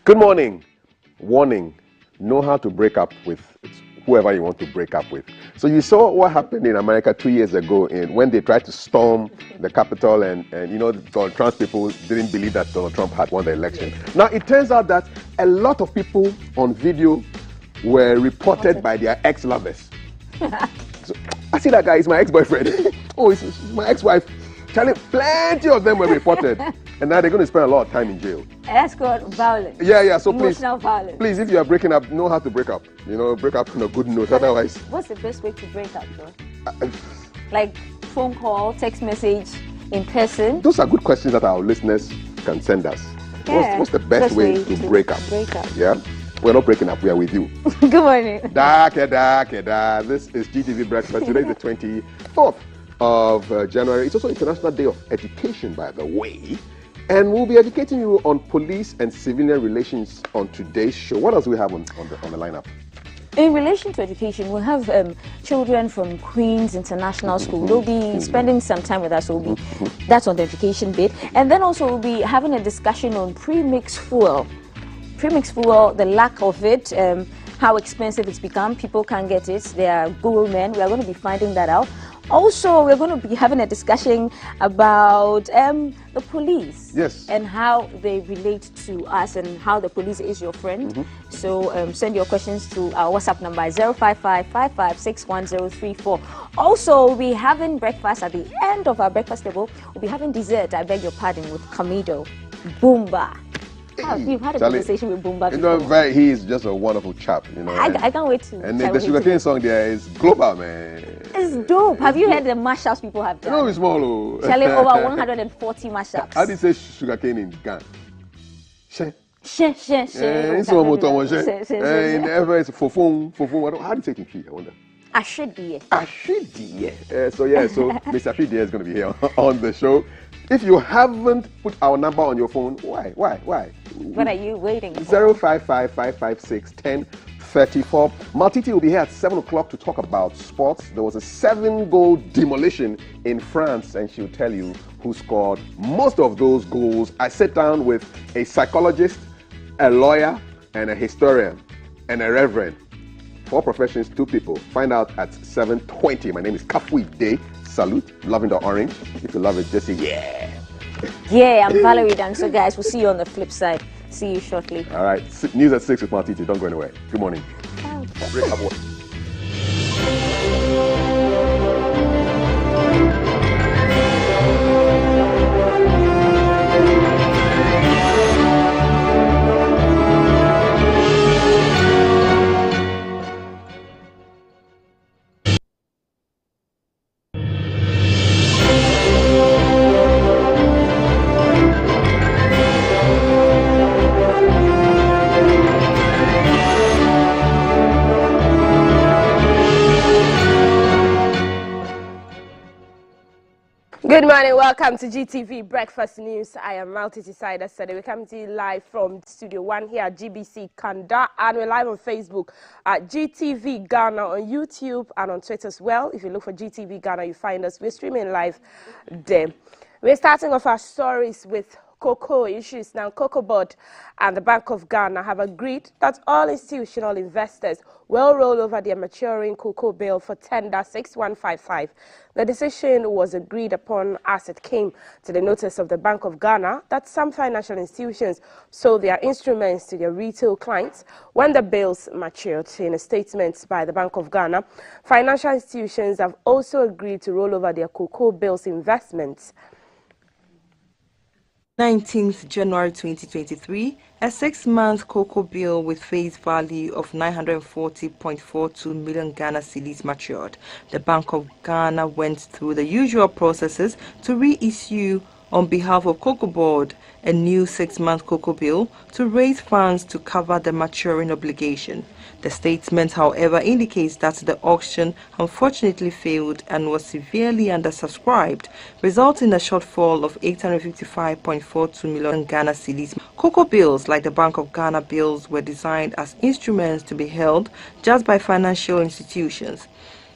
Good morning. Warning. Know how to break up with whoever you want to break up with. So you saw what happened in America 2 years ago when they tried to storm the Capitol and Donald Trump people didn't believe that Donald Trump had won the election. Now it turns out that a lot of people on video were reported by their ex-lovers. So, I see that guy is my ex-boyfriend. Oh, it's my ex-wife. Charlie, plenty of them were reported. And now they're going to spend a lot of time in jail. That's called violence. Yeah. So emotional violence. Please, if you are breaking up, know how to break up. Break up on a good note. Otherwise, what's the best way to break up, though? Like phone call, text message, in person. Those are good questions that our listeners can send us. Yeah. What's the best way to break up? Yeah. We're not breaking up. We are with you. Good morning. This is GTV Breakfast. Today is the 24th of January. It's also International Day of Education, by the way. And we'll be educating you on police and civilian relations on today's show. What else do we have on the lineup? In relation to education, we'll have children from Queen's International School. They'll be spending some time with us. So that's on the education bit. And then also we'll be having a discussion on premixed fuel. Premixed fuel, the lack of it, how expensive it's become. People can't get it. They are Google men. We are going to be finding that out. Also, we're going to be having a discussion about the police. Yes. And how they relate to us and how the police is your friend. So send your questions to our WhatsApp number 055-5561-034. Also, we'll be having breakfast at the end of our breakfast table. We'll be having dessert, I beg your pardon, with Camido Boomba. You've had a conversation with Boomba before. He is just a wonderful chap, I can't wait to. And the Sugarcane song there is global, man. It's dope. Have you heard the mashups people have done? It's small. Charlie, over 140 mashups. How do you say Sugarcane in Ghana? She. In ever it's fofung. How do you say it in Tree? I wonder. Ashidie. So Mr. Ashidie is going to be here on the show. If you haven't put our number on your phone, why? What are you waiting for? 055-556-1034. Maltiti will be here at 7 o'clock to talk about sports. There was a 7-goal demolition in France, and she'll tell you who scored most of those goals. I sit down with a psychologist, a lawyer, and a historian, and a reverend. 4 professions, 2 people. Find out at 7:20. My name is Kafui Day. Salute. Loving the orange. If you love it, just say yeah. Yeah, I'm Valerie Dan. So guys, we'll see you on the flip side. See you shortly. All right. News at 6 with Martiti. Don't go anywhere. Good morning. Break up. Good morning, welcome to GTV Breakfast News. I am Maltiti Sida. We come to you live from Studio 1 here at GBC Kanda, and we're live on Facebook at GTV Ghana, on YouTube and on Twitter as well. If you look for GTV Ghana, you find us. We're streaming live there. We're starting off our stories with cocoa issues. Now, Cocoa Board and the Bank of Ghana have agreed that all institutional investors will roll over their maturing cocoa bill for tender 6155. The decision was agreed upon as it came to the notice of the Bank of Ghana that some financial institutions sold their instruments to their retail clients when the bills matured. In a statement by the Bank of Ghana, financial institutions have also agreed to roll over their cocoa bills investments. 19th January 2023, a 6-month cocoa bill with face value of 940.42 million Ghana cedis matured. The Bank of Ghana went through the usual processes to reissue, on behalf of Cocoa Board, a new 6-month cocoa bill to raise funds to cover the maturing obligation. The statement, however, indicates that the auction unfortunately failed and was severely undersubscribed, resulting in a shortfall of 855.42 million Ghana cedis. Cocoa bills, like the Bank of Ghana bills, were designed as instruments to be held just by financial institutions.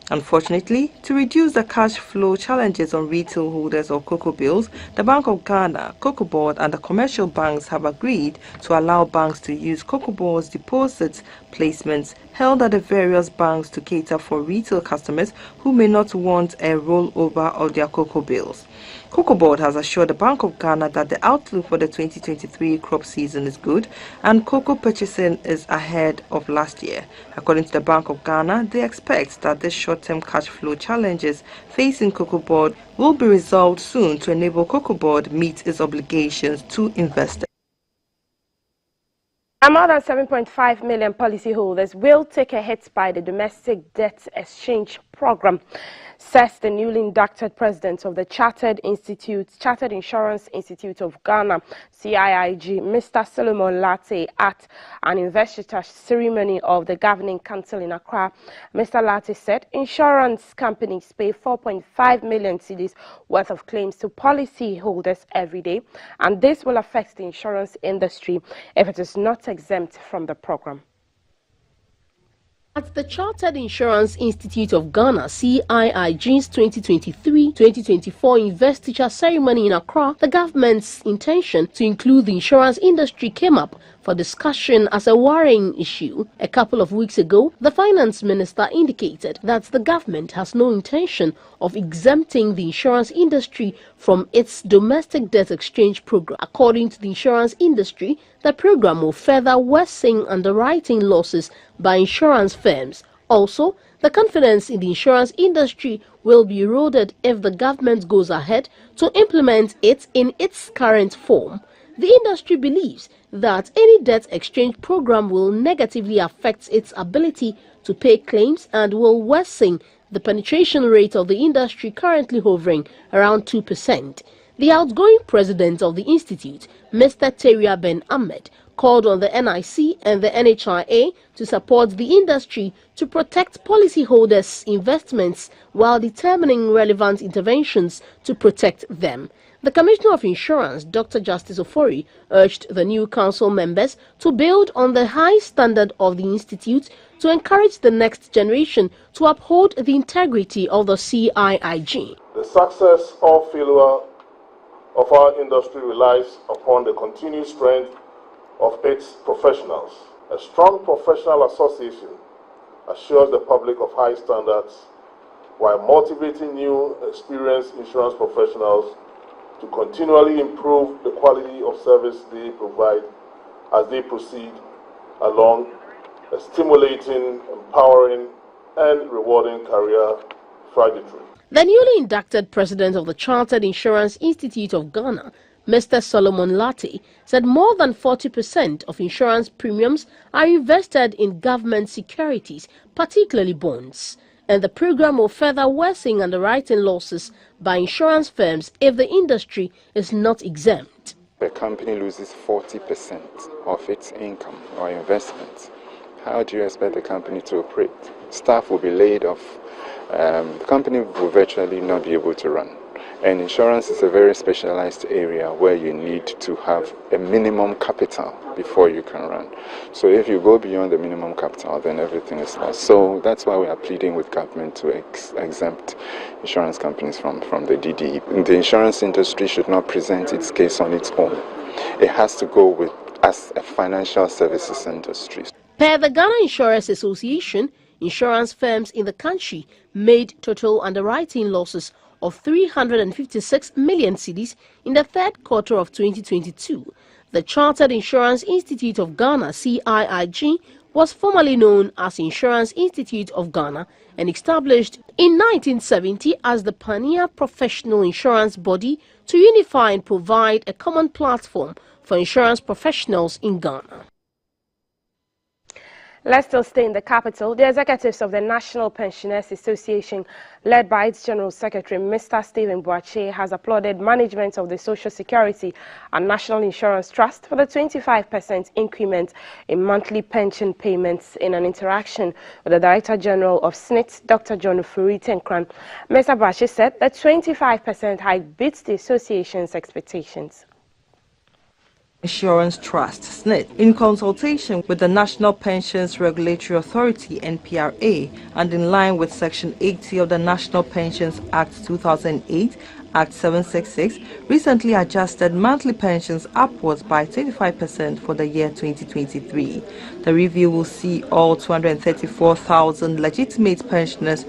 Unfortunately, to reduce the cash flow challenges on retail holders of cocoa bills, the Bank of Ghana, Cocoa Board and the commercial banks have agreed to allow banks to use Cocoa Board's deposit placements held at the various banks to cater for retail customers who may not want a rollover of their cocoa bills. Cocoa Board has assured the Bank of Ghana that the outlook for the 2023 crop season is good and cocoa purchasing is ahead of last year. According to the Bank of Ghana, they expect that the short-term cash flow challenges facing Cocoa Board will be resolved soon to enable Cocoa Board meet its obligations to investors. More than 7.5 million policyholders will take a hit by the domestic debt exchange program, says the newly inducted president of the Chartered Insurance Institute of Ghana, CIIG, Mr. Solomon Lartey, at an investiture ceremony of the Governing Council in Accra. Mr. Lartey said insurance companies pay 4.5 million cedis worth of claims to policyholders every day, and this will affect the insurance industry if it is not exempt from the program. At the Chartered Insurance Institute of Ghana, CIIG's 2023-2024 investiture ceremony in Accra, the government's intention to include the insurance industry came up for discussion as a worrying issue. A couple of weeks ago, the finance minister indicated that the government has no intention of exempting the insurance industry from its domestic debt exchange program. According to the insurance industry, the program will further worsen underwriting losses by insurance firms. Also, the confidence in the insurance industry will be eroded if the government goes ahead to implement it in its current form. The industry believes that any debt exchange program will negatively affect its ability to pay claims and will worsen the penetration rate of the industry, currently hovering around 2%. The outgoing president of the institute, Mr. Teria Ben Ahmed, called on the NIC and the NHIA to support the industry to protect policyholders' investments while determining relevant interventions to protect them. The Commissioner of Insurance, Dr. Justice Ofori, urged the new council members to build on the high standard of the institute to encourage the next generation to uphold the integrity of the CIIG. The success or failure of our industry relies upon the continued strength of its professionals. A strong professional association assures the public of high standards while motivating new, experienced insurance professionals to continually improve the quality of service they provide as they proceed along a stimulating, empowering, and rewarding career trajectory. The newly inducted president of the Chartered Insurance Institute of Ghana, Mr. Solomon Lartey, said more than 40% of insurance premiums are invested in government securities, particularly bonds, and the program will further worsen underwriting losses by insurance firms if the industry is not exempt. The company loses 40% of its income or investments. How do you expect the company to operate? Staff will be laid off. The company will virtually not be able to run. And insurance is a very specialized area where you need to have a minimum capital before you can run. So if you go beyond the minimum capital, then everything is lost. So that's why we are pleading with government to exempt insurance companies from the DDE. The insurance industry should not present its case on its own. It has to go with as a financial services industry. Per the Ghana Insurance Association, insurance firms in the country made total underwriting losses of 356 million cedis in the third quarter of 2022. The Chartered Insurance Institute of Ghana, CIIG, was formerly known as Insurance Institute of Ghana and established in 1970 as the pioneer professional insurance body to unify and provide a common platform for insurance professionals in Ghana. Let's still stay in the capital. The executives of the National Pensioners Association, led by its General Secretary, Mr. Stephen Boakye, has applauded management of the Social Security and National Insurance Trust for the 25% increment in monthly pension payments in an interaction with the Director General of SNIT, Dr. John Ofori Tenkran. Mr. Boakye said the 25% hike beats the association's expectations. Insurance Trust, SNIT, in consultation with the National Pensions Regulatory Authority, NPRA, and in line with Section 80 of the National Pensions Act 2008, Act 766, recently adjusted monthly pensions upwards by 25% for the year 2023. The review will see all 234,000 legitimate pensioners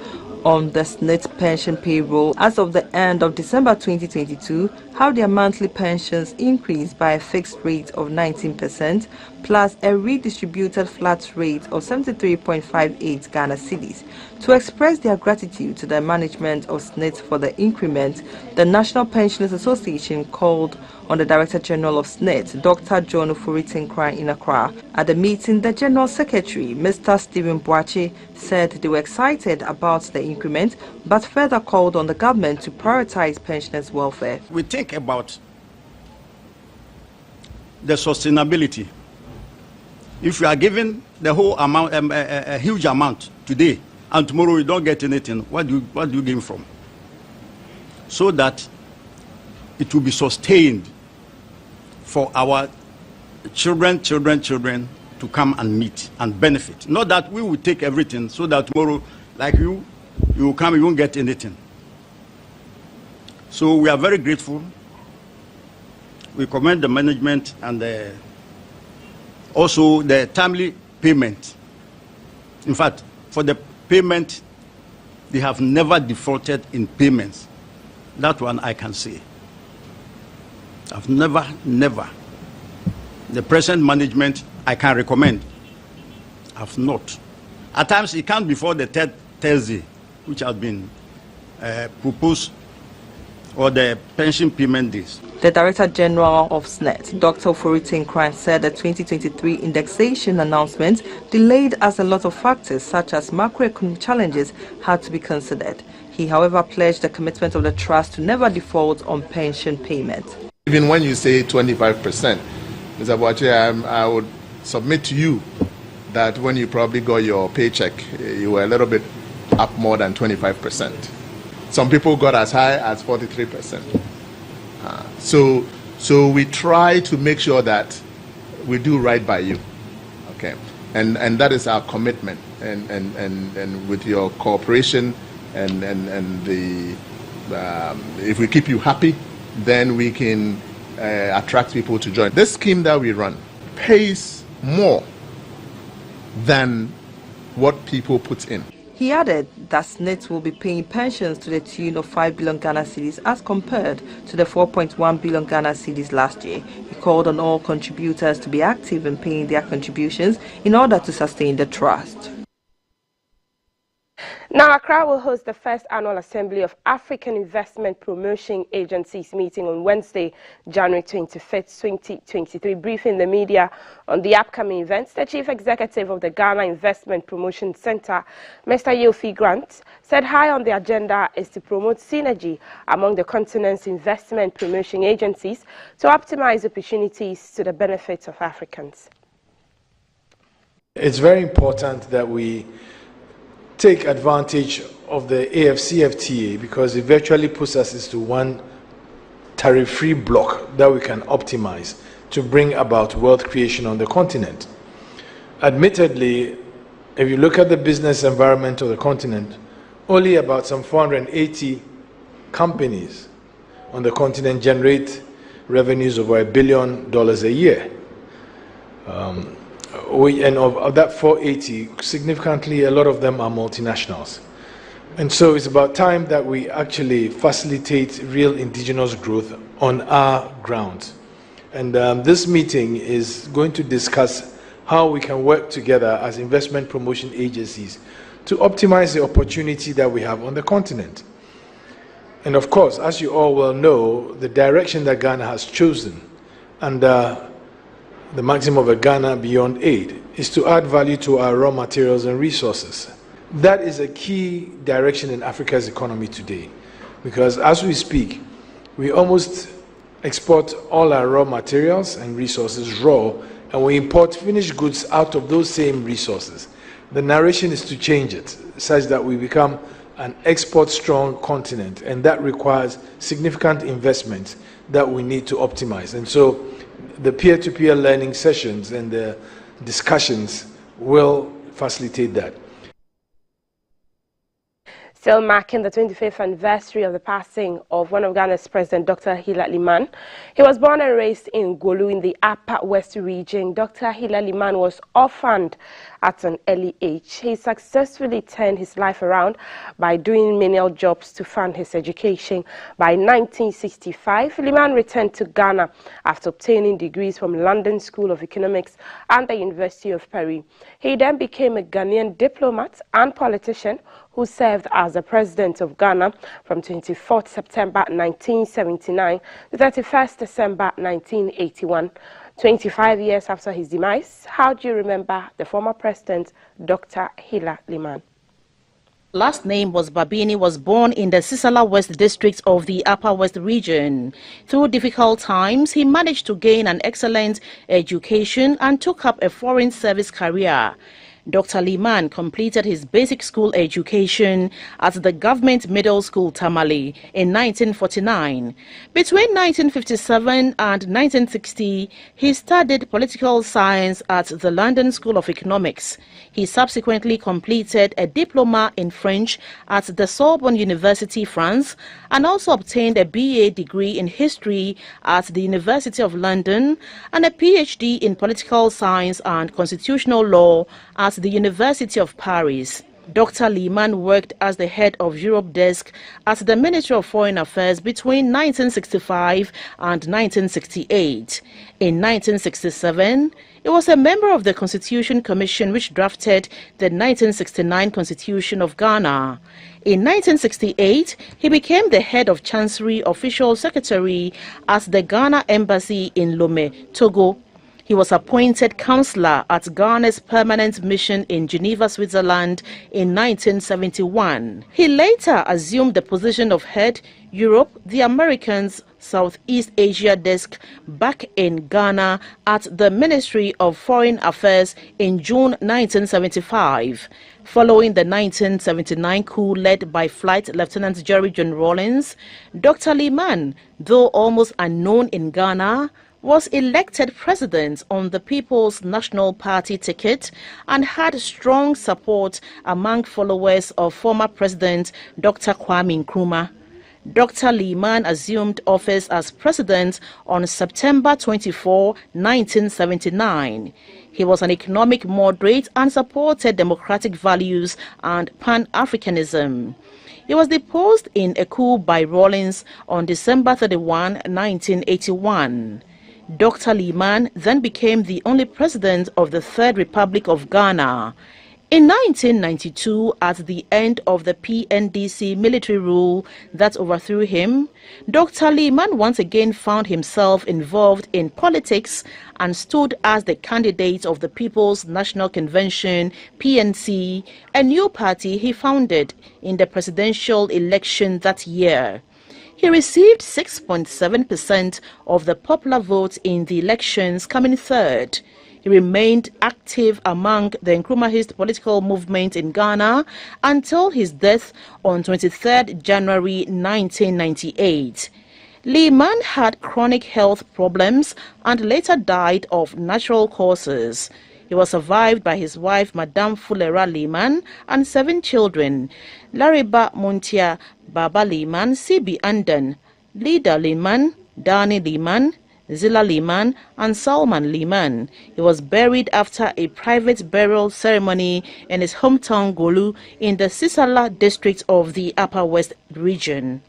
on the SNIT pension payroll as of the end of December 2022 have their monthly pensions increased by a fixed rate of 19% plus a redistributed flat rate of 73.58 Ghana cedis. To express their gratitude to the management of SNIT for the increment, the National Pensioners Association called on the Director General of SNIT, Dr. John Ofori-Tinkrah in Accra. At the meeting, the General Secretary, Mr. Stephen Boakye, said they were excited about the increment, but further called on the government to prioritize pensioners' welfare. We think about the sustainability. If you are given the whole amount, a huge amount today, and tomorrow you don't get anything, what do you gain from? So that it will be sustained for our children to come and meet and benefit. Not that we will take everything so that tomorrow, like you will come, you won't get anything. So we are very grateful. We commend the management and also the timely payment. In fact, for the payment, they have never defaulted in payments. That one I can say. I've never. The present management, I can recommend. I've not. At times, it comes before the third Thursday, which has been proposed, or the pension payment days. The Director General of SNIT, Dr. Ofori-Tinkrah, said the 2023 indexation announcement delayed as a lot of factors such as macroeconomic challenges had to be considered. He, however, pledged the commitment of the trust to never default on pension payment. Even when you say 25%, Mr. Boakye, I would submit to you that when you probably got your paycheck, you were a little bit up more than 25%. Some people got as high as 43%. So we try to make sure that we do right by you, okay? And that is our commitment. And with your cooperation and the if we keep you happy, then we can attract people to join. This scheme that we run pays more than what people put in. He added that SNIT will be paying pensions to the tune of 5 billion Ghana cedis as compared to the 4.1 billion Ghana cedis last year. He called on all contributors to be active in paying their contributions in order to sustain the trust. Now, Accra will host the first annual assembly of African Investment Promotion Agencies meeting on Wednesday, January 25th, 2023. Briefing the media on the upcoming events, the Chief Executive of the Ghana Investment Promotion Center, Mr. Yofi Grant, said high on the agenda is to promote synergy among the continent's investment promotion agencies to optimize opportunities to the benefit of Africans. It's very important that we take advantage of the AFCFTA because it virtually puts us into one tariff-free block that we can optimize to bring about wealth creation on the continent. Admittedly, if you look at the business environment of the continent, only about some 480 companies on the continent generate revenues of over $1 billion a year. And of that 480, significantly a lot of them are multinationals. And so it's about time that we actually facilitate real indigenous growth on our ground. And this meeting is going to discuss how we can work together as investment promotion agencies to optimize the opportunity that we have on the continent. And of course, as you all well know, the direction that Ghana has chosen under the maxim of a Ghana Beyond Aid is to add value to our raw materials and resources. That is a key direction in Africa's economy today, because as we speak, we almost export all our raw materials and resources raw, and we import finished goods out of those same resources. The narration is to change it, such that we become an export-strong continent, and that requires significant investment that we need to optimize. And so the peer-to-peer learning sessions and the discussions will facilitate that. Still marking the 25th anniversary of the passing of one of Ghana's president, Dr. Hillard Limann. He was born and raised in Gulu in the Upper West region. Dr. Hillard Limann was orphaned at an early age. He successfully turned his life around by doing menial jobs to fund his education. By 1965, Limann returned to Ghana after obtaining degrees from London School of Economics and the University of Paris. He then became a Ghanaian diplomat and politician who served as the president of Ghana from 24 September 1979 to 31 December 1981. 25 years after his demise, how do you remember the former president, Dr. Hillard Limann? Last name was Babini, was born in the Sisala West district of the Upper West region. Through difficult times, he managed to gain an excellent education and took up a foreign service career. Dr. Limann completed his basic school education at the Government Middle School Tamale in 1949. Between 1957 and 1960, he studied political science at the London School of Economics. He subsequently completed a diploma in French at the Sorbonne University, France, and also obtained a BA degree in history at the University of London and a PhD in political science and constitutional law at the University of Paris. Dr. Limann worked as the head of Europe desk at the Ministry of Foreign Affairs between 1965 and 1968. In 1967, he was a member of the Constitution Commission which drafted the 1969 Constitution of Ghana. In 1968, he became the head of Chancery Official Secretary at the Ghana Embassy in Lome, Togo. He was appointed counselor at Ghana's permanent mission in Geneva, Switzerland in 1971. He later assumed the position of head Europe, the Americans, Southeast Asia desk back in Ghana at the Ministry of Foreign Affairs in June 1975. Following the 1979 coup led by Flight Lieutenant Jerry John Rawlings, Dr. Limann, though almost unknown in Ghana, was elected president on the People's National Party ticket and had strong support among followers of former President Dr. Kwame Nkrumah. Dr. Limann assumed office as president on September 24, 1979. He was an economic moderate and supported democratic values and Pan-Africanism. He was deposed in a coup by Rawlings on December 31, 1981. Dr. Limann then became the only president of the Third Republic of Ghana. In 1992, at the end of the PNDC military rule that overthrew him, Dr. Limann once again found himself involved in politics and stood as the candidate of the People's National Convention, PNC, a new party he founded in the presidential election that year. He received 6.7% of the popular vote in the elections, coming third. He remained active among the Nkrumahist political movement in Ghana until his death on 23 January 1998. Limann had chronic health problems and later died of natural causes. He was survived by his wife, Madame Fulera Limann, and 7 children: Lariba Muntia, Baba Limann, Sibi Andan, Lida Limann, Dani Limann, Zila Limann, and Salman Limann. He was buried after a private burial ceremony in his hometown Gulu in the Sisala district of the Upper West region.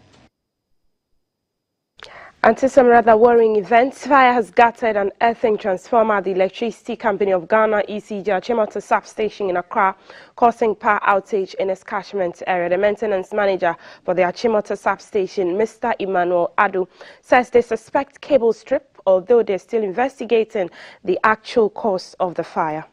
And to some rather worrying events, fire has gutted an earthing transformer at the Electricity Company of Ghana, ECG, Achimota substation in Accra, causing power outage in its catchment area. The maintenance manager for the Achimota substation, Mr. Emmanuel Adu, says they suspect cable strip, although they're still investigating the actual cause of the fire.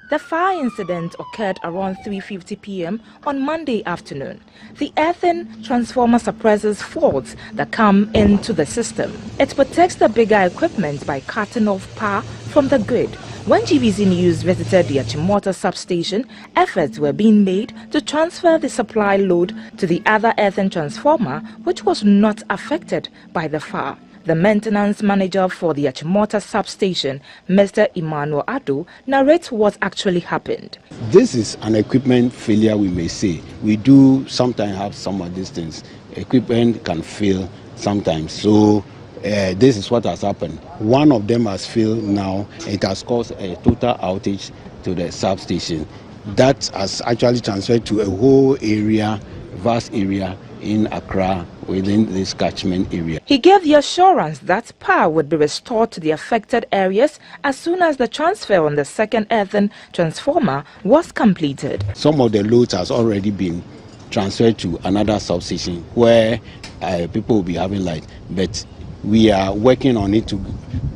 The fire incident occurred around 3:50 p.m. on Monday afternoon. The earthen transformer suppresses faults that come into the system. It protects the bigger equipment by cutting off power from the grid. When GBC News visited the Achimota substation, efforts were being made to transfer the supply load to the other earthen transformer, which was not affected by the fire. The maintenance manager for the Achimota substation, Mr. Emmanuel Ado, narrates what actually happened. This is an equipment failure, we may say. We do sometimes have some of these things. Equipment can fail sometimes. So this is what has happened. One of them has failed now. It has caused a total outage to the substation. That has actually transferred to a whole area, vast area in Accra, within this catchment area. He gave the assurance that power would be restored to the affected areas as soon as the transfer on the second earthen transformer was completed. Some of the loads has already been transferred to another substation where people will be having light, but we are working on it to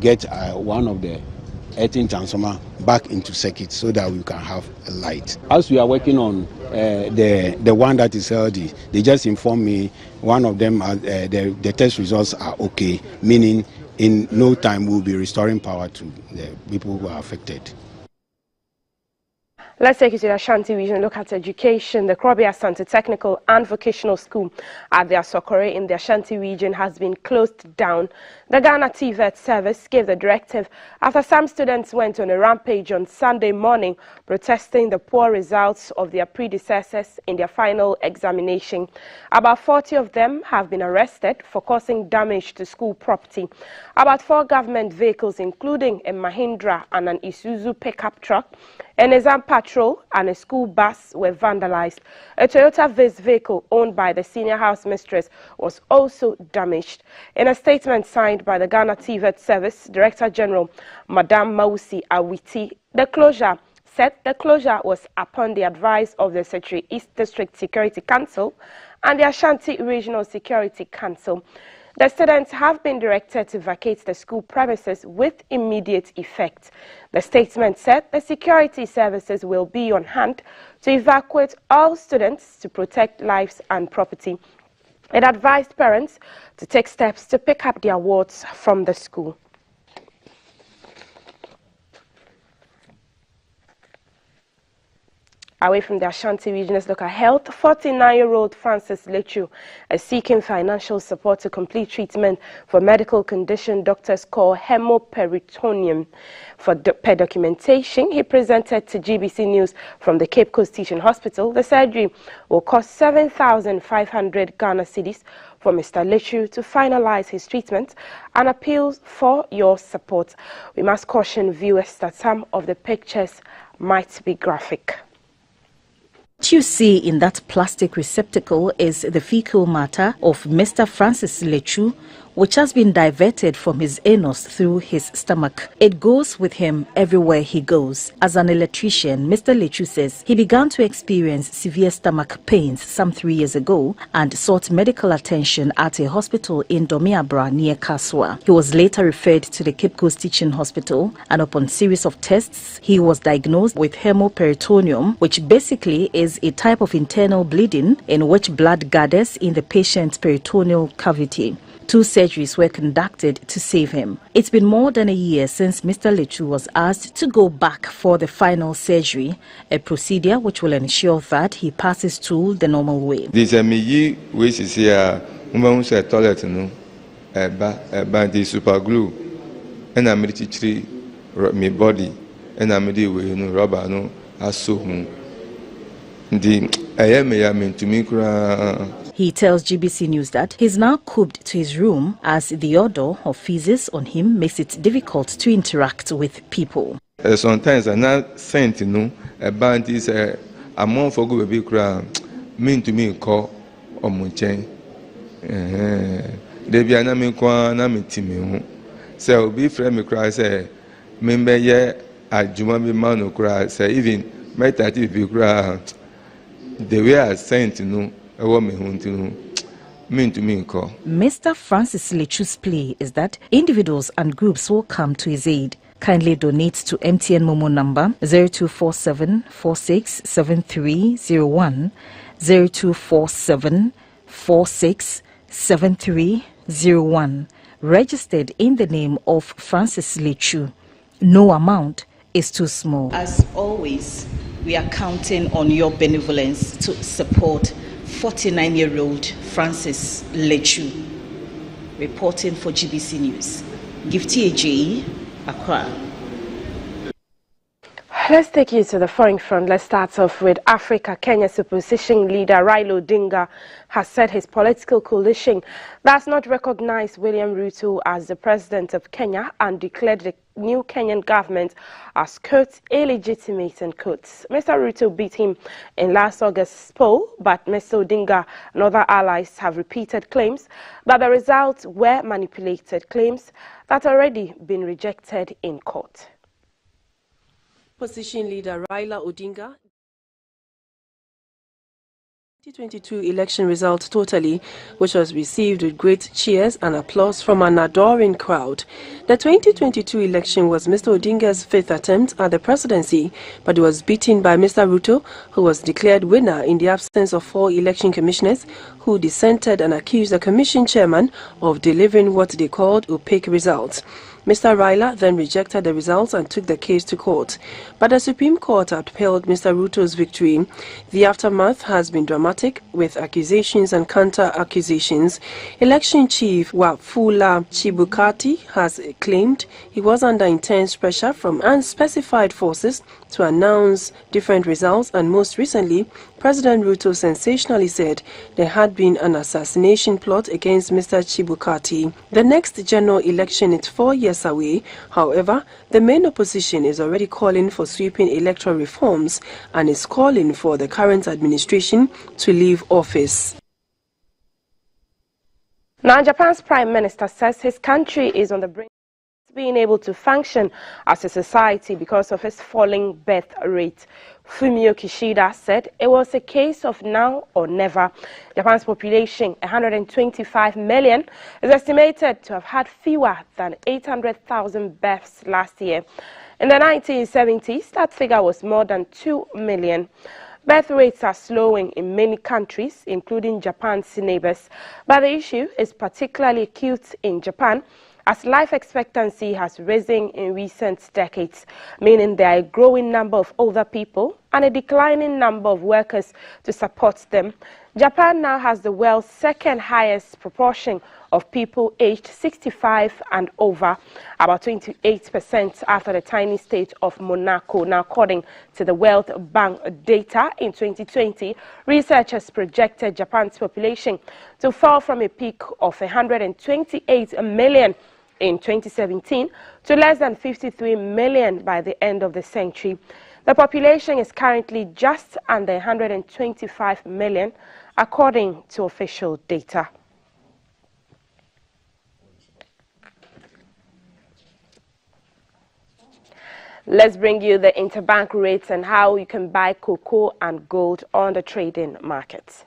get one of the earthen transformer back into circuit so that we can have a light. As we are working on the one that is healthy, they just informed me one of them the test results are okay, meaning in no time we'll be restoring power to the people who are affected. Let's take you to the Ashanti region, look at education. The Krobi Asante Technical and Vocational School at the Asokore in the Ashanti region has been closed down. The Ghana TVET service gave the directive after some students went on a rampage on Sunday morning protesting the poor results of their predecessors in their final examination. About 40 of them have been arrested for causing damage to school property. About 4 government vehicles, including a Mahindra and an Isuzu pickup truck, an exam patrol and a school bus were vandalized. A Toyota Viz vehicle owned by the senior house mistress was also damaged. In a statement signed by the Ghana TVET Service Director General, Madam Mausi Awiti, the closure was upon the advice of the Secretary East District Security Council and the Ashanti Regional Security Council. The students have been directed to vacate the school premises with immediate effect. The statement said the security services will be on hand to evacuate all students to protect lives and property. It advised parents to take steps to pick up their wards from the school. Away from the Ashanti region, let's look at health. 49-year-old Francis Lechu is seeking financial support to complete treatment for a medical condition doctors call hemoperitoneum. Per documentation he presented to GBC News from the Cape Coast Teaching Hospital, the surgery will cost 7,500 Ghana cedis for Mr. Lechu to finalize his treatment and appeals for your support. We must caution viewers that some of the pictures might be graphic. What you see in that plastic receptacle is the fecal matter of Mr. Francis Lechu, which has been diverted from his anus through his stomach. It goes with him everywhere he goes. As an electrician, Mr. Lechu says he began to experience severe stomach pains some 3 years ago and sought medical attention at a hospital in Domiabra near Kaswa. He was later referred to the Cape Coast Teaching Hospital, and upon series of tests, he was diagnosed with hemoperitoneum, which basically is a type of internal bleeding in which blood gathers in the patient's peritoneal cavity. 2 surgeries were conducted to save him. It's been more than a year since Mr. Lechu was asked to go back for the final surgery, a procedure which will ensure that he passes through the normal way. This is which is here, toilet no, the super glue, and I'm ready my body, and I'm ready with rubber no, as so. He tells GBC News that he's now cooped to his room as the odor of feces on him makes it difficult to interact with people. Sometimes I'm not sent, a band is a month for go baby cry, mean to me call on my chain. They be an amity. So be friend me cry, say, member ye at Jumami Mano cry, say, even my tatty be cry. The way I sent Mr. Francis Lechu's plea is that individuals and groups will come to his aid. Kindly donate to MTN Momo number 0247 467301, 0247 467301, registered in the name of Francis Lechu. No amount is too small. As always, we are counting on your benevolence to support 49-year-old Francis Lechu. reporting for GBC News. Gifty Eji, Accra. Let's take you to the foreign front. Let's start off with Africa. Kenya's opposition leader Raila Odinga has said his political coalition does not recognize William Ruto as the president of Kenya and declared the new Kenyan government as, quote, illegitimate, and quotes. Mr. Ruto beat him in last August's poll, but Mr. Odinga and other allies have repeated claims that the results were manipulated, claims that already been rejected in court. Opposition leader Raila Odinga 2022 election results totally, which was received with great cheers and applause from an adoring crowd. The 2022 election was Mr. Odinga's fifth attempt at the presidency, but he was beaten by Mr. Ruto, who was declared winner in the absence of 4 election commissioners who dissented and accused the commission chairman of delivering what they called opaque results. Mr. Raila then rejected the results and took the case to court. But the Supreme Court upheld Mr. Ruto's victory. The aftermath has been dramatic, with accusations and counter-accusations. Election Chief Wafula Chebukati has claimed he was under intense pressure from unspecified forces to announce different results, and most recently, President Ruto sensationally said there had been an assassination plot against Mr. Chebukati. The next general election is 4 years away. However, the main opposition is already calling for sweeping electoral reforms and is calling for the current administration to leave office. Now, Japan's Prime Minister says his country is on the brink of being able to function as a society because of its falling birth rate. Fumio Kishida said it was a case of now or never. Japan's population, 125 million, is estimated to have had fewer than 800,000 births last year. In the 1970s, that figure was more than 2 million. Birth rates are slowing in many countries, including Japan's neighbors, but the issue is particularly acute in Japan, as life expectancy has risen in recent decades, meaning there are a growing number of older people and a declining number of workers to support them. Japan now has the world's second highest proportion of people aged 65 and over, about 28% after the tiny state of Monaco. Now, according to the World Bank data, in 2020, researchers projected Japan's population to fall from a peak of 128 million in 2017 to less than 53 million by the end of the century. The population is currently just under 125 million, according to official data. Let's bring you the interbank rates and how you can buy cocoa and gold on the trading markets.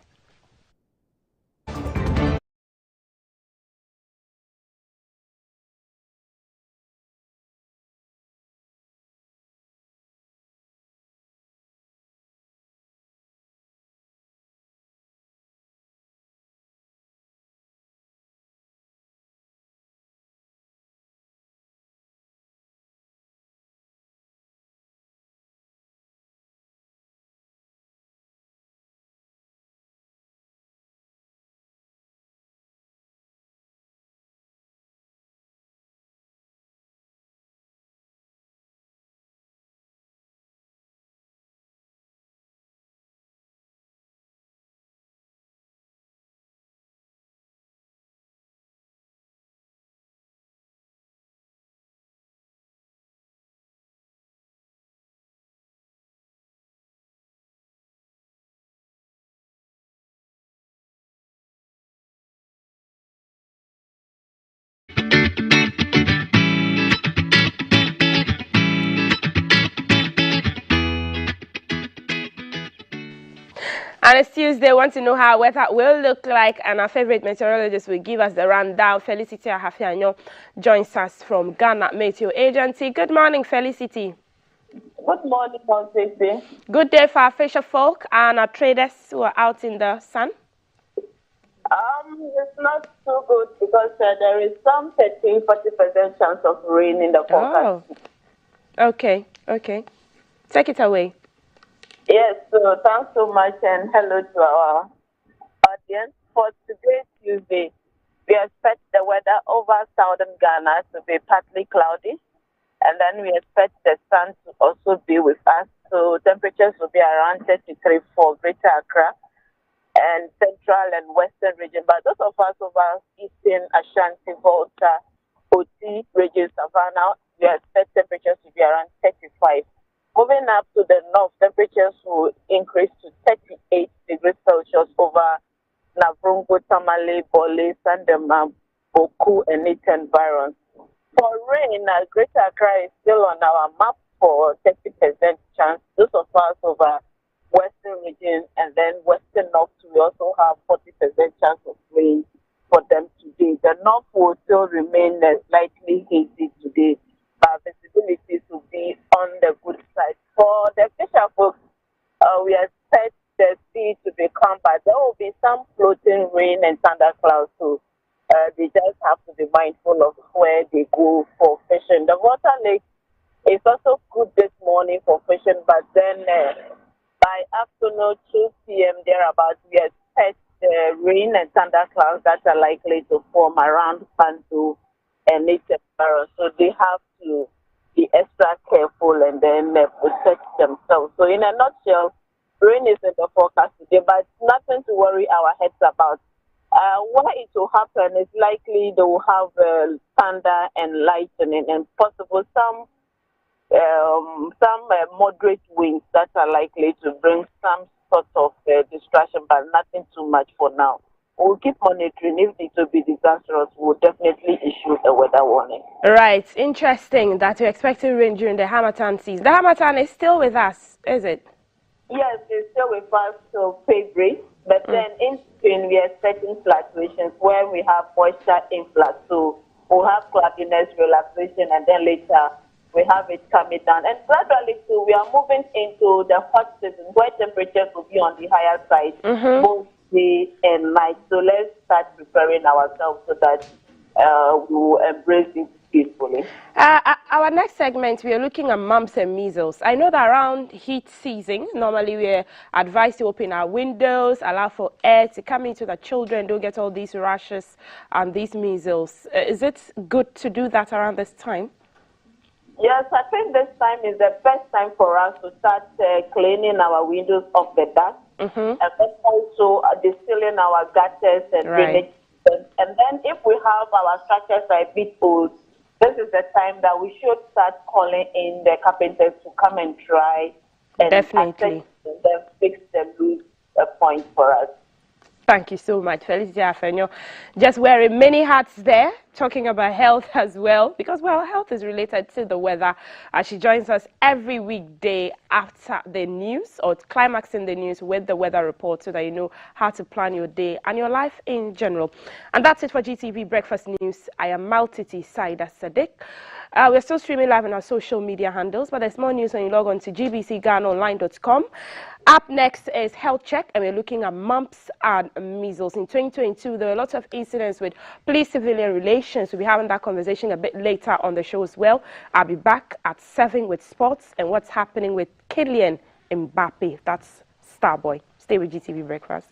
And it's Tuesday. Want to know how weather will look like, and our favorite meteorologist will give us the rundown. Felicity Ahafianyo joins us from Ghana Meteo Agency. Good morning, Felicity. Good morning, Monte. Good day for our fisher folk and our traders who are out in the sun. It's not so good because there is some 30-40% chance of rain in the forecast. Oh, okay. Take it away. Yes, so thanks so much and hello to our audience. For today, Tuesday, We expect the weather over southern Ghana to be partly cloudy, and then we expect the sun to also be with us. So temperatures will be around 33 for Greater Accra and central and western region. But those of us over eastern Ashanti, Volta, Oti region, Savannah, we expect temperatures to be around 35. Moving up to the north, temperatures will increase to 38 degrees Celsius over Navrungo, Tamale, Bole, Sandema, Boku, and its environs. For rain, Greater Accra is still on our map for 30% chance. Those of us over western region and then western north, we also have 40% chance of rain for them today. The north will still remain slightly hazy today, but visibility will be on the good side. For the fisher folks, we expect the sea to be calm, but there will be some floating rain and thunderclouds, so they just have to be mindful of where they go for fishing. The water lake is also good this morning for fishing, but then by afternoon, 2 p.m. thereabouts, we expect rain and thunderclouds that are likely to form around Panto and its environs. So they have to be extra careful and then protect themselves. So in a nutshell, rain is in the forecast today, but nothing to worry our heads about. What it will happen is likely they will have thunder and lightning and possible some moderate winds that are likely to bring some sort of distraction, but nothing too much for now. We'll keep monitoring. If it will be disastrous, we'll definitely issue a weather warning. Right. Interesting that you're expecting rain during the Harmattan season. The Harmattan is still with us, is it? Yes, it's still with us till February. But then in spring, we are expecting fluctuations where we have moisture influx. So we'll have cloudiness, relaxation, and then later we have it coming down. And gradually, too, we are moving into the hot season where temperatures will be on the higher side, both day and night. So let's start preparing ourselves so that we will embrace it peacefully. Our next segment, we are looking at mumps and measles. I know that around heat season, normally we're advised to open our windows, allow for air to come into the children, don't get all these rashes and these measles. Is it good to do that around this time? Yes, I think this time is the best time for us to start cleaning our windows of the dust, and then also distilling our gutters and drainage. And then if we have our structures are a bit old, this is the time that we should start calling in the carpenters to come and try and fix the loose point for us. Thank you so much, Felicity Afenyo. Just wearing many hats there, talking about health as well, because, well, health is related to the weather. She joins us every weekday after the news or climaxing the news with the weather report so that you know how to plan your day and your life in general. And that's it for GTV Breakfast News. I am Maltiti Saida Sadiq. We're still streaming live on our social media handles, but there's more news when you log on to gbcghanaonline.com. Up next is Health Check, and we're looking at mumps and measles. In 2022, there were a lot of incidents with police-civilian relations. We'll be having that conversation a bit later on the show as well. I'll be back at 7 with sports and what's happening with Kylian Mbappe. That's Starboy. Stay with GTV Breakfast.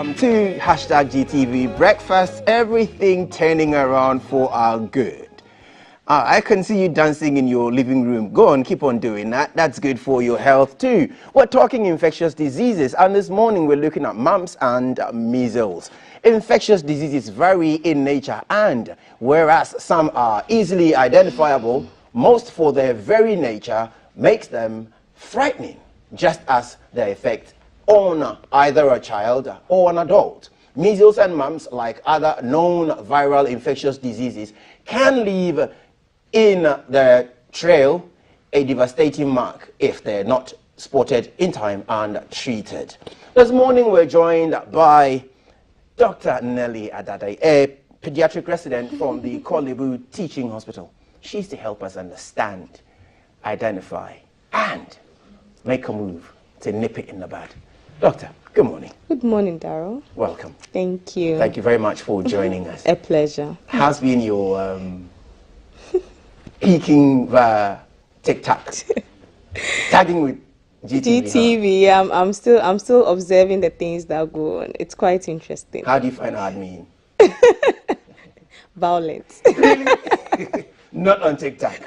Welcome to hashtag GTV Breakfast, everything turning around for our good. I can see you dancing in your living room. Go on, keep on doing that. That's good for your health too. We're talking infectious diseases, and this morning we're looking at mumps and measles. Infectious diseases vary in nature, and whereas some are easily identifiable, most for their very nature makes them frightening, just as their effect on either a child or an adult. Measles and mumps, like other known viral infectious diseases, can leave in the trail a devastating mark if they're not spotted in time and treated. This morning we're joined by Dr. Nelly Adadai, a pediatric resident from the Korle Bu Teaching Hospital. She's to help us understand, identify, and make a move to nip it in the bud. Doctor, good morning. Good morning, Daryl. Welcome. Thank you. Thank you very much for joining us. A pleasure. How's been your peeking via TikTok? Tagging with GTV. Huh? I'm still observing the things that go on. It's quite interesting. How do you find admin? Violence. Really? Not on TikTok.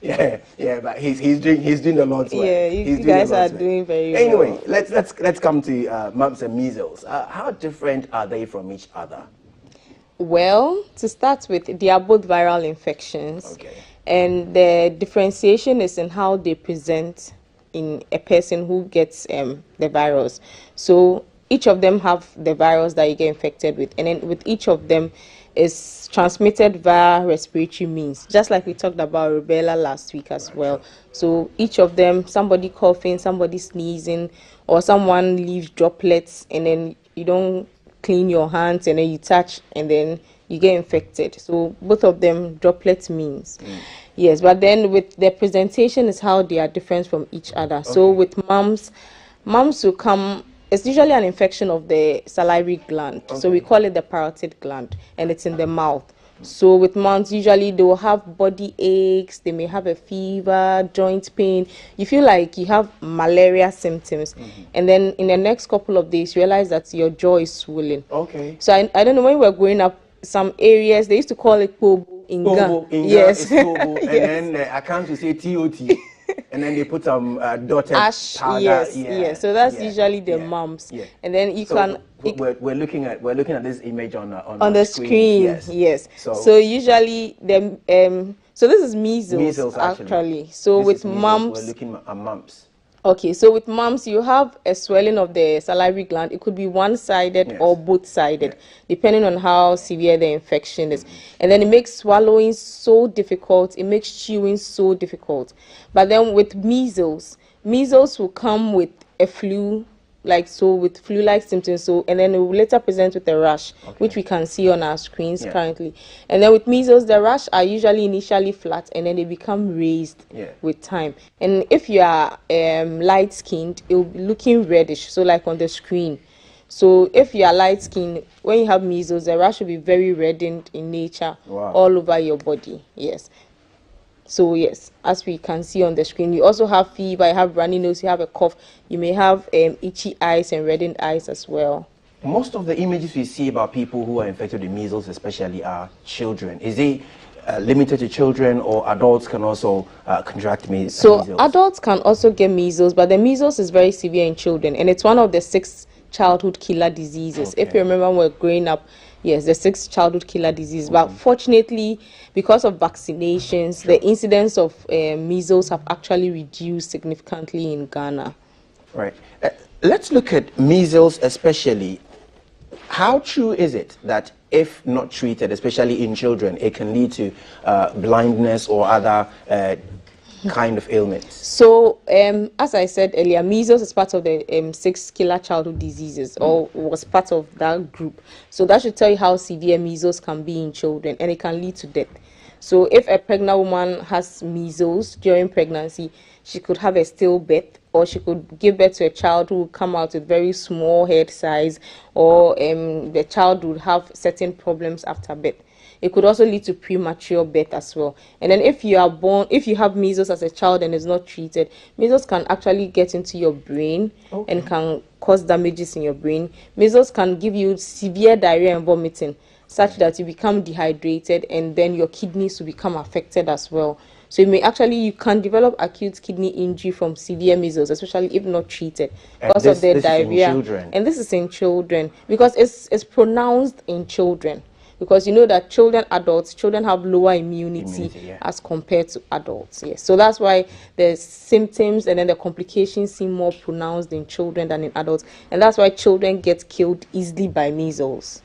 Yeah, but he's doing a lot. Yeah, you guys are doing very well. Anyway, let's come to mumps and measles. How different are they from each other? Well, to start with, they are both viral infections. Okay. And the differentiation is in how they present in a person who gets the virus. So each of them have the virus that you get infected with, and then with each of them is transmitted via respiratory means, just like we talked about rubella last week as well. So each of them, somebody coughing, somebody sneezing, or someone leaves droplets, and then you don't clean your hands, and then you touch, and then you get infected. So both of them droplet means. Yes, but then with the presentation is how they are different from each other. Okay. So with mumps will come. It's usually an infection of the salivary gland. Okay. So we call it the parotid gland, and it's in the mouth. So with mumps, usually they will have body aches, they may have a fever, joint pain. You feel like you have malaria symptoms. And then in the next couple of days, you realize that your jaw is swollen. Okay. So I don't know, when we were growing up, some areas, they used to call it Pobo in Ghana. Yes. Pobo, and then I can't to say TOT. And then they put some dotted ash powder. Yes. So that's usually the mumps. Yeah. And then you can. We're looking at this image on the screen. Yes. So usually the so this is measles actually. So with mumps, we're looking at mumps. Okay, so with mumps, you have a swelling of the salivary gland. It could be one-sided or both-sided, depending on how severe the infection is. And then it makes swallowing so difficult. It makes chewing so difficult. But then with measles will come with a flu, with flu-like symptoms. So, and then it will later present with a rash, which we can see on our screens currently. And then with measles, the rash are usually initially flat, and then they become raised with time. And if you are light-skinned, it will be looking reddish, so like on the screen. So if you are light-skinned, when you have measles, the rash will be very reddened in nature all over your body. Yes. So yes, as we can see on the screen, you also have fever, you have runny nose, you have a cough, you may have itchy eyes and reddened eyes as well. Most of the images we see about people who are infected with measles especially are children. Is it limited to children, or adults can also contract measles? So adults can also get measles, but the measles is very severe in children, and it's one of the 6 childhood killer diseases. If you remember when we were growing up, yes, the 6 childhood killer disease. But fortunately, because of vaccinations, the incidence of measles have actually reduced significantly in Ghana. Right. Let's look at measles especially. How true is it that if not treated, especially in children, it can lead to blindness or other kind of ailments? So, as I said earlier, measles is part of the 6 killer childhood diseases, or was part of that group. So that should tell you how severe measles can be in children, and it can lead to death. So if a pregnant woman has measles during pregnancy, she could have a stillbirth, or she could give birth to a child who will come out with very small head size, or the child would have certain problems after birth. it could also lead to premature birth as well. And then if you have measles as a child and is not treated, measles can actually get into your brain and can cause damages in your brain. Measles can give you severe diarrhea and vomiting, such that you become dehydrated, and then your kidneys will become affected as well. So you can develop acute kidney injury from severe measles, especially if not treated, because of the diarrhea. And this is in children, because it's pronounced in children. Because you know that children have lower immunity as compared to adults. Yes, so that's why the symptoms and then the complications seem more pronounced in children than in adults, and that's why children get killed easily by measles.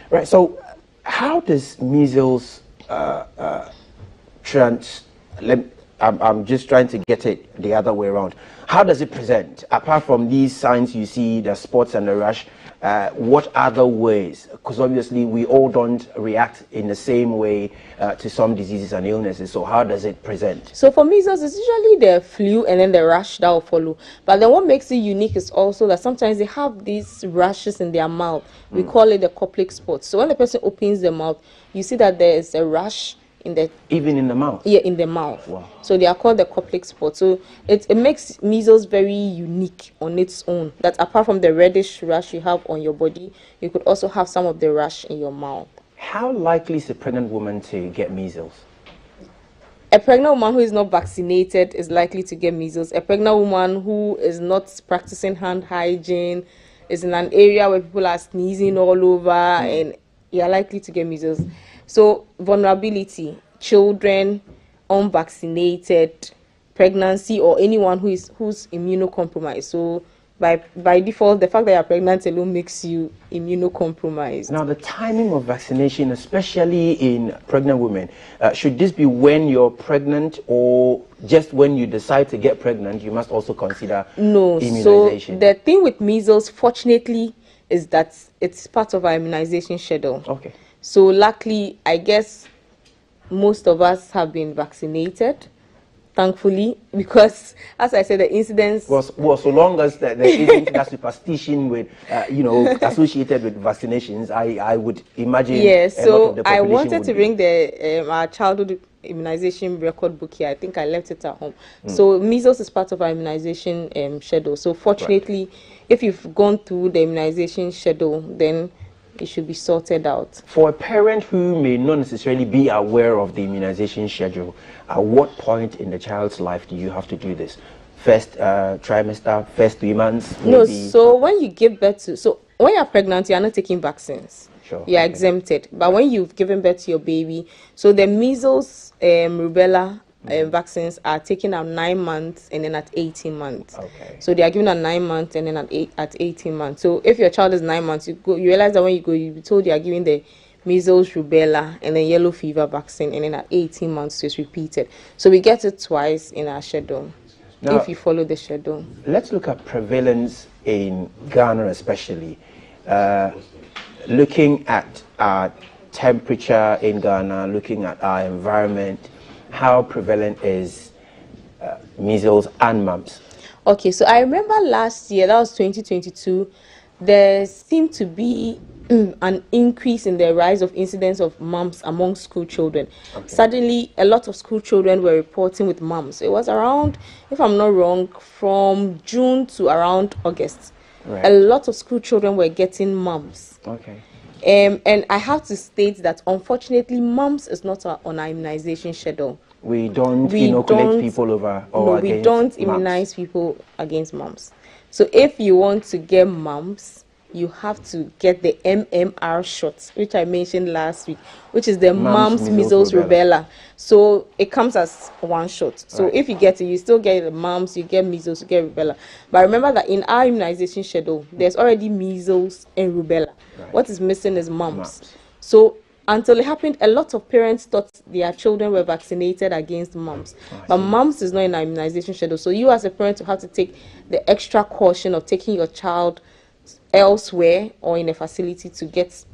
Right. So, how does measles I'm just trying to get it the other way around. How does it present? Apart from these signs you see, the spots and the rash, what other ways? Because obviously we all don't react in the same way to some diseases and illnesses. So how does it present? So for measles, it's usually the flu and then the rash that will follow. But then what makes it unique is also that sometimes they have these rashes in their mouth. We call it the Koplik spots. So when the person opens the mouth, you see that there is a rash even in the mouth. Yeah, in the mouth. Wow. So they are called the Koplik spots. So it makes measles very unique on its own. That apart from the reddish rash you have on your body, you could also have some of the rash in your mouth. How likely is a pregnant woman to get measles? A pregnant woman who is not vaccinated is likely to get measles. A pregnant woman who is not practicing hand hygiene, is in an area where people are sneezing all over, and you are likely to get measles. So vulnerability, children, unvaccinated, pregnancy, or anyone who's immunocompromised. So by default, the fact that you're pregnant alone makes you immunocompromised. Now, the timing of vaccination, especially in pregnant women, should this be when you're pregnant, or just when you decide to get pregnant, you must also consider immunization? So the thing with measles, fortunately, is that it's part of our immunization schedule. Okay. So luckily, I guess most of us have been vaccinated, thankfully, because as I said, the incidence so long as there isn't that superstition with associated with vaccinations, I would imagine. Yes. A lot so of the I population wanted to bring the our childhood immunization record book here. I think I left it at home. So measles is part of our immunization schedule. So fortunately, if you've gone through the immunization schedule, then it should be sorted out. For a parent who may not necessarily be aware of the immunization schedule, at what point in the child's life do you have to do this? First trimester, first 3 months? Maybe? No, so when you give birth to, so when you're pregnant, you're not taking vaccines. Sure. You're exempted. But when you've given birth to your baby, so the measles, rubella vaccines are taken at 9 months and then at 18 months. Okay. So they are given at 9 months and then at 18 months. So if your child is 9 months, you realize that when you go, you'll be told you are giving the measles, rubella, and then yellow fever vaccine, and then at 18 months it's repeated. So we get it twice in our schedule, now, if you follow the schedule. Let's look at prevalence in Ghana especially. Looking at our temperature in Ghana, looking at our environment, how prevalent is measles and mumps? Okay, so I remember last year, that was 2022, there seemed to be an increase in the rise of incidence of mumps among school children. Okay. Suddenly, a lot of school children were reporting with mumps. It was around, if I'm not wrong, from June to around August. Right. A lot of school children were getting mumps. Okay. And I have to state that unfortunately, mumps is not on our immunization schedule. We don't inoculate people over or against we don't immunize people against mumps. So if you want to get mumps, you have to get the MMR shots, which I mentioned last week, which is the mumps, measles, rubella. So it comes as one shot. So if you get it, you still get the mumps, you get measles, you get rubella. But remember that in our immunization schedule, there's already measles and rubella. Right. What is missing is mumps. So until it happened, a lot of parents thought their children were vaccinated against mumps. But mumps is not in our immunization schedule. So you as a parent will have to take the extra caution of taking your child elsewhere or in a facility to get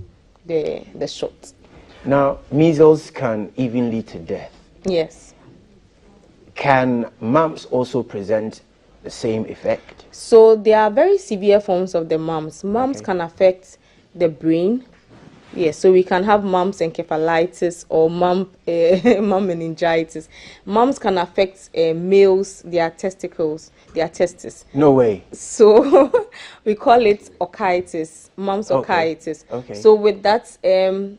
the shot. Now, measles can even lead to death. Yes. Can mumps also present the same effect? So there are very severe forms of the mumps. Mumps can affect the brain. Yes, so we can have mumps encephalitis or mum meningitis. Mumps can affect males, their testicles, their testes. No way. So we call it orchitis, mumps orchitis. Okay. So with that,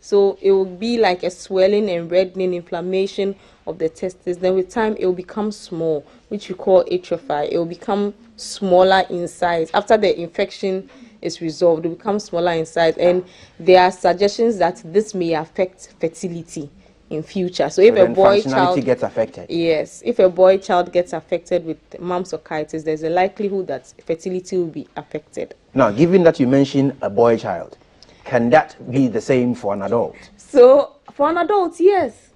so it will be like a swelling and reddening inflammation of the testes. Then with time, it will become small, which we call atrophy. It will become smaller in size. After the infection is resolved, it becomes smaller in size, and there are suggestions that this may affect fertility in future. So if a boy child gets affected, yes, if a boy child gets affected with mumps orchitis, there's a likelihood that fertility will be affected. Now, given that you mentioned a boy child, can that be the same for an adult? So for an adult, yes.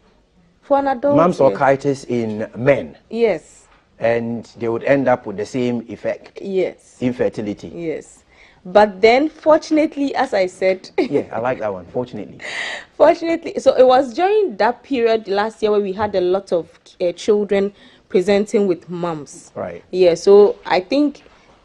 For an adult, mumps yes. orchitis in men. Yes. And they would end up with the same effect. Yes. Infertility. Yes. But then, fortunately, as I said... yeah, I like that one, fortunately. Fortunately, so it was during that period last year where we had a lot of children presenting with mumps. Right. Yeah, so I think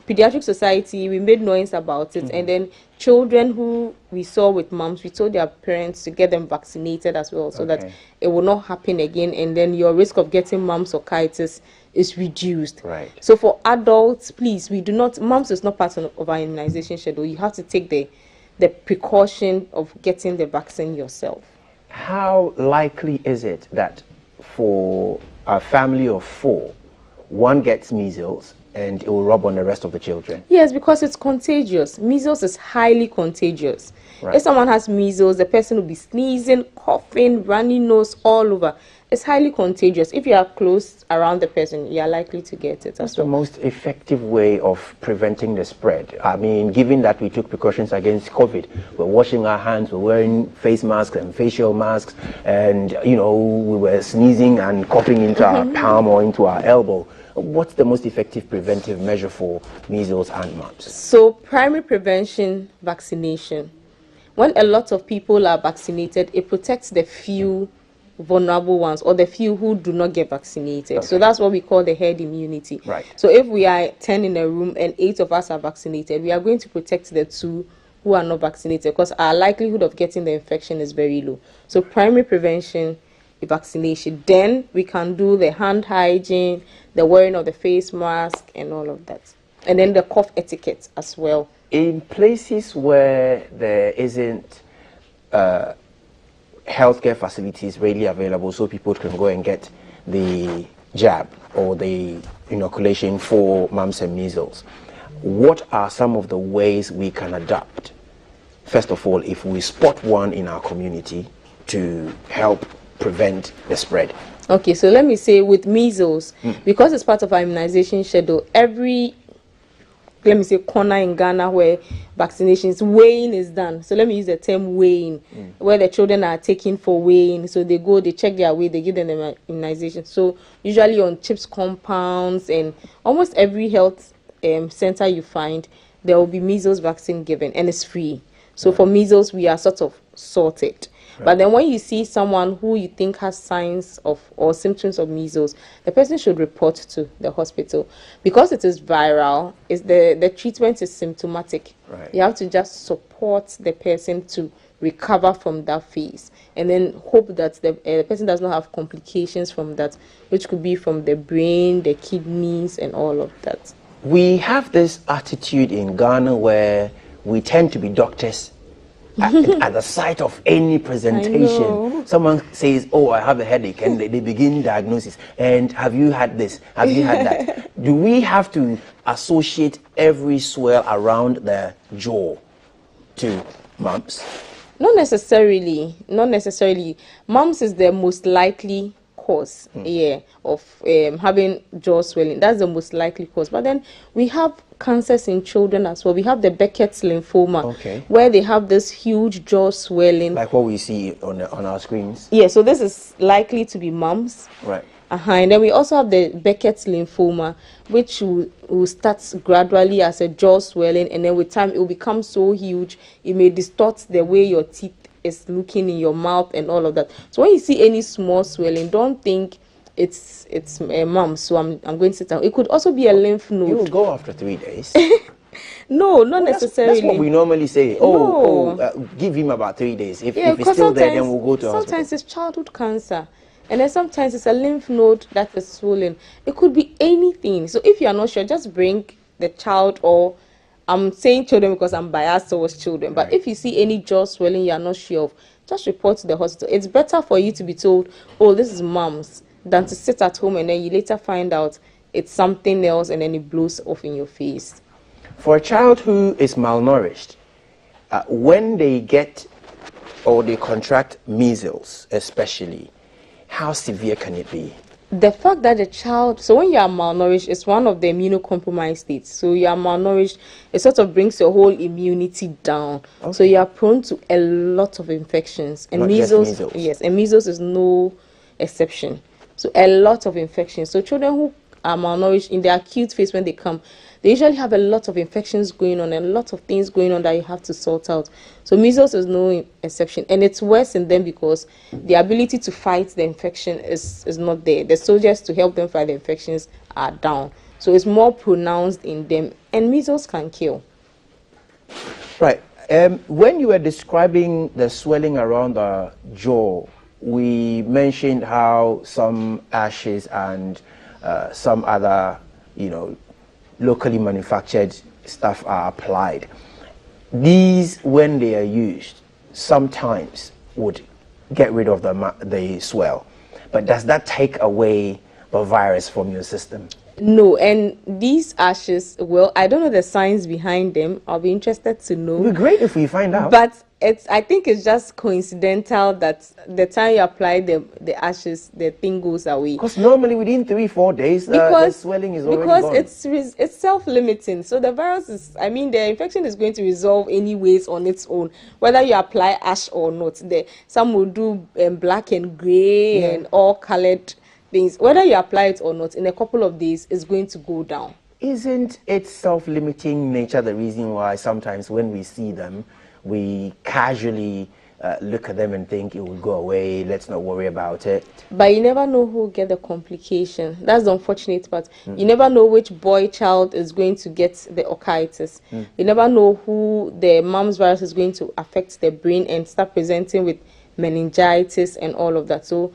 Pediatric Society, we made noise about it, and then children who we saw with mumps, we told their parents to get them vaccinated as well, so that it will not happen again, and then your risk of getting mumps orchitis is reduced. Right. So for adults, please, we do not, mumps is not part of our immunization schedule. You have to take the precaution of getting the vaccine yourself. How likely is it that for a family of 4, one gets measles and it will rub on the rest of the children? Yes, because it's contagious. Measles is highly contagious. Right. If someone has measles, the person will be sneezing, coughing, runny nose all over. It's highly contagious. If you are close around the person, you are likely to get it. What's the most effective way of preventing the spread? I mean, given that we took precautions against COVID, we're washing our hands, we're wearing face masks and facial masks, and, you know, we were sneezing and coughing into our palm or into our elbow. What's the most effective preventive measure for measles and mumps? So, primary prevention, vaccination. When a lot of people are vaccinated, it protects the few vulnerable ones or the few who do not get vaccinated. So that's what we call the herd immunity. Right. So if we are 10 in a room and 8 of us are vaccinated, we are going to protect the 2 who are not vaccinated, because our likelihood of getting the infection is very low. So primary prevention, vaccination. Then we can do the hand hygiene, the wearing of the face mask and all of that. And then the cough etiquette as well. In places where there isn't healthcare facilities readily available so people can go and get the jab or the inoculation for mumps and measles, what are some of the ways we can adapt? First of all, if we spot one in our community, to help prevent the spread. Okay, so let me say with measles, because it's part of our immunization schedule, every corner in Ghana where vaccinations, weighing is done. So let me use the term weighing, where the children are taken for weighing. So they go, they check their weight, they give them the immunization. So usually on CHIPS compounds and almost every health center you find, there will be measles vaccine given, and it's free. So for measles, we are sort of sorted. But then when you see someone who you think has signs of or symptoms of measles, the person should report to the hospital. Because it is viral, the treatment is symptomatic. Right. You have to just support the person to recover from that phase, and then hope that the person does not have complications from that, which could be from the brain, the kidneys, and all of that. We have this attitude in Ghana where we tend to be doctors at the sight of any presentation. Someone says, oh, I have a headache, and they begin diagnosis. And have you had this? Have you had that? Do we have to associate every swell around the jaw to mumps? Not necessarily. Not necessarily. Mumps is the most likely cause of having jaw swelling. That's the most likely cause. But then we have cancers in children as well. We have the Beckett's lymphoma, where they have this huge jaw swelling, like what we see on our screens. Yeah, so this is likely to be mumps. Right. And then we also have the Beckett's lymphoma, which will start gradually as a jaw swelling, and then with time it will become so huge it may distort the way your teeth is looking in your mouth and all of that. So when you see any small swelling, don't think it's a mumps. So I'm going to sit down. It could also be a lymph node. You will go after 3 days. No, not necessarily. That's what we normally say. Give him about 3 days. If it's still there, then we'll go to hospital. Sometimes it's childhood cancer. And then sometimes it's a lymph node that is swollen. It could be anything. So if you are not sure, just bring the child, or I'm saying children because I'm biased towards children. But if you see any jaw swelling you are not sure of, just report to the hospital. It's better for you to be told, oh, this is mom's, than to sit at home and then you later find out it's something else and then it blows off in your face. For a child who is malnourished, when they get or they contract measles especially, how severe can it be? The fact that the child, so when you are malnourished, it's one of the immunocompromised states. So you are malnourished, it sort of brings your whole immunity down. Okay. So you are prone to a lot of infections. And measles, yes, and measles is no exception. So a lot of infections. So children who are malnourished in the acute phase when they come, they usually have a lot of infections going on and a lot of things going on that you have to sort out. So measles is no exception, and it's worse in them because the ability to fight the infection is not there. The soldiers to help them fight the infections are down. So it's more pronounced in them, and measles can kill. Right. When you were describing the swelling around the jaw, we mentioned how some ashes and some other, locally manufactured stuff are applied. These, when they are used, sometimes would get rid of the swell. But does that take away the virus from your system? No, and these ashes, well, I don't know the science behind them. I'll be interested to know. It would be great if we find out. But I think it's just coincidental that the time you apply the ashes, the thing goes away. Because normally within 3-4 days, the swelling is already gone. Because it's self-limiting. So the virus is, the infection is going to resolve anyways on its own, whether you apply ash or not. Some will do black and grey and all colored things. Whether you apply it or not, in a couple of days, it's going to go down. Isn't its self-limiting nature the reason why sometimes when we see them, we casually look at them and think it will go away, let's not worry about it? But you never know who will get the complication. That's the unfortunate part. You never know which boy child is going to get the orchitis. You never know who the mumps virus is going to affect the brain and start presenting with meningitis and all of that. So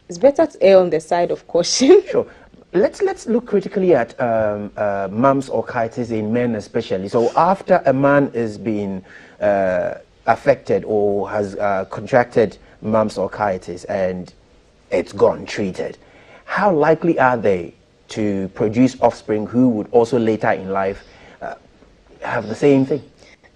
it's better to err on the side of caution. Sure. Let's look critically at mumps orchitis in men especially. So after a man is being affected or has contracted mumps orchitis and it's gone treated, how likely are they to produce offspring who would also later in life have the same thing?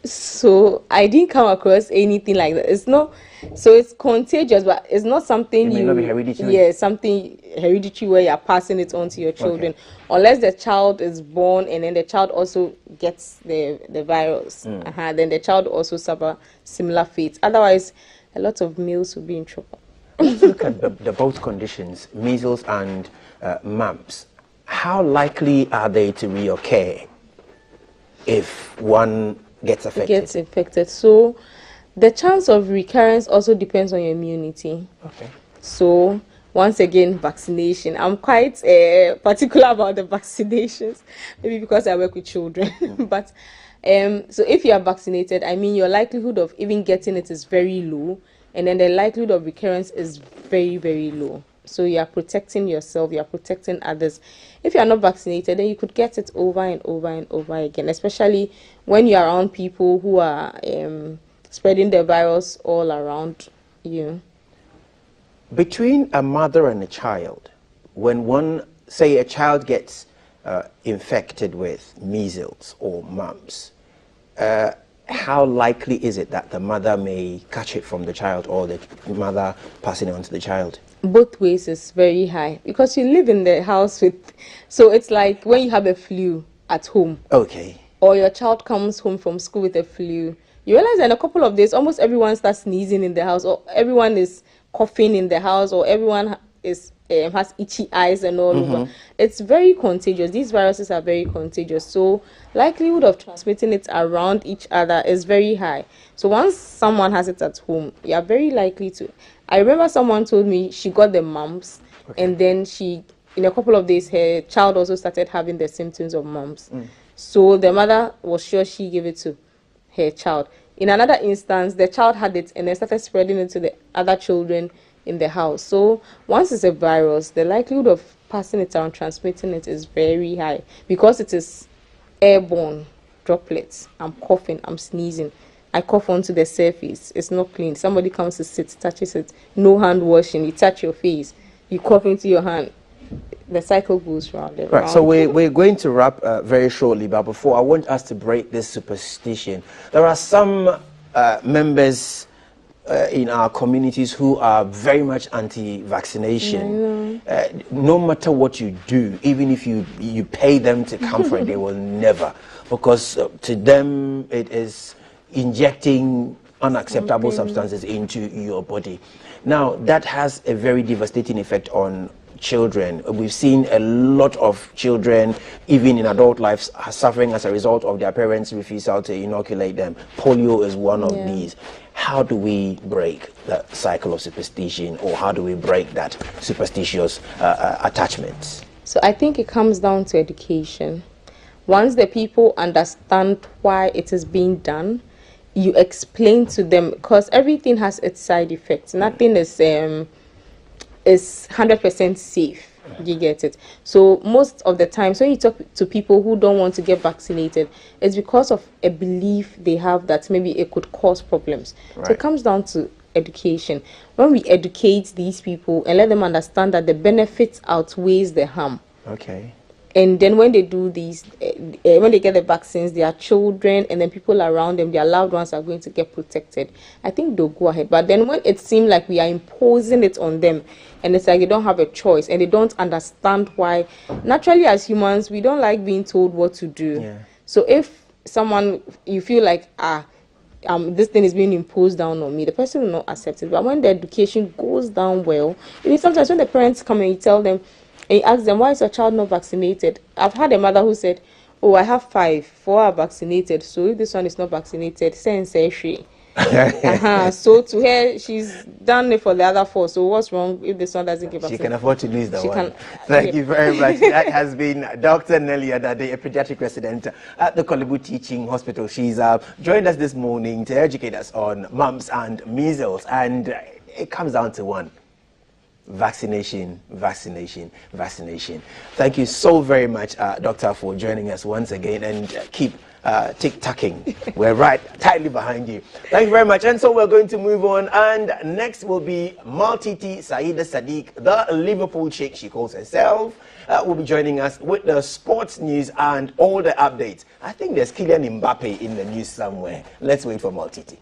So I didn't come across anything like that. It's not, so it's contagious, but it's not something it may not be hereditary. Yeah, something hereditary where you're passing it on to your children, unless the child is born and then the child also gets the virus. Then the child also suffer similar fates. Otherwise, a lot of males will be in trouble. Let's look at the both conditions, measles and mumps. How likely are they to reoccur if one gets affected? Gets infected. So the chance of recurrence also depends on your immunity. Okay. So once again, vaccination. I'm quite particular about the vaccinations, maybe because I work with children. But so if you are vaccinated, your likelihood of even getting it is very low, and then the likelihood of recurrence is very, very low. So you are protecting yourself, you are protecting others. If you are not vaccinated, then you could get it over and over and over again, especially when you are around people who are spreading the virus all around you. Between a mother and a child, when say a child gets infected with measles or mumps, how likely is it that the mother may catch it from the child or the mother passing it on to the child? Both ways is very high because you live in the house with, so it's like when you have a flu at home. Okay. Or your child comes home from school with a flu. You realize that in a couple of days, almost everyone starts sneezing in the house, or everyone is coughing in the house, or everyone is has itchy eyes and all over. It's very contagious. These viruses are very contagious. So likelihood of transmitting it around each other is very high. So once someone has it at home, you are very likely to. I remember someone told me she got the mumps and then she in a couple of days, her child also started having the symptoms of mumps. So the mother was sure she gave it to her child. In another instance, the child had it and then started spreading it to the other children in the house. So once it's a virus, the likelihood of passing it around, transmitting it is very high because it is airborne droplets. I'm coughing, I'm sneezing. I cough onto the surface. It's not clean. Somebody comes to sit, touches it. No hand washing. You touch your face. You cough into your hand. The cycle goes round and round. Right, so we're going to wrap very shortly, but before I want us to break this superstition. There are some members in our communities who are very much anti-vaccination. No matter what you do, even if you pay them to come for it, they will never, because to them it is injecting unacceptable substances into your body. Now that has a very devastating effect on children. We've seen a lot of children, even in adult lives, are suffering as a result of their parents' refusal to inoculate them. Polio is one of these. How do we break the cycle of superstition, or how do we break that superstitious attachment? So I think it comes down to education. Once the people understand why it is being done, you explain to them, because everything has its side effects. Nothing is 100% safe. You get it? So most of the time, so you talk to people who don't want to get vaccinated, it's because of a belief they have that maybe it could cause problems. So it comes down to education. When we educate these people and let them understand that the benefits outweighs the harm. And then when they do these, when they get the vaccines, their children and then people around them, their loved ones are going to get protected. I think they'll go ahead. But then when it seems like we are imposing it on them, and it's like they don't have a choice and they don't understand why. Naturally, as humans, we don't like being told what to do. So if someone, you feel like, this thing is being imposed down on me, the person will not accept it. But when the education goes down well, sometimes when the parents come and you tell them, and you ask them, why is your child not vaccinated? I've had a mother who said, oh, I have 5, 4 are vaccinated, so if this one is not vaccinated, say she. So to her, she's done it for the other 4, so what's wrong if this one doesn't give vaccine? She can afford to lose the one. Thank you very much. That has been Dr. Nelly Adade, a pediatric resident at the Korle Bu Teaching Hospital. She's joined us this morning to educate us on mumps and measles, and it comes down to one. Vaccination, vaccination, vaccination. Thank you so very much, Doctor, for joining us once again, and keep tick-tacking. We're right tightly behind you. Thank you very much. And so we're going to move on, and next will be Maltiti Saida Sadiq, the Liverpool chick she calls herself, will be joining us with the sports news and all the updates. I think there's Kylian Mbappe in the news somewhere. Let's wait for Maltiti.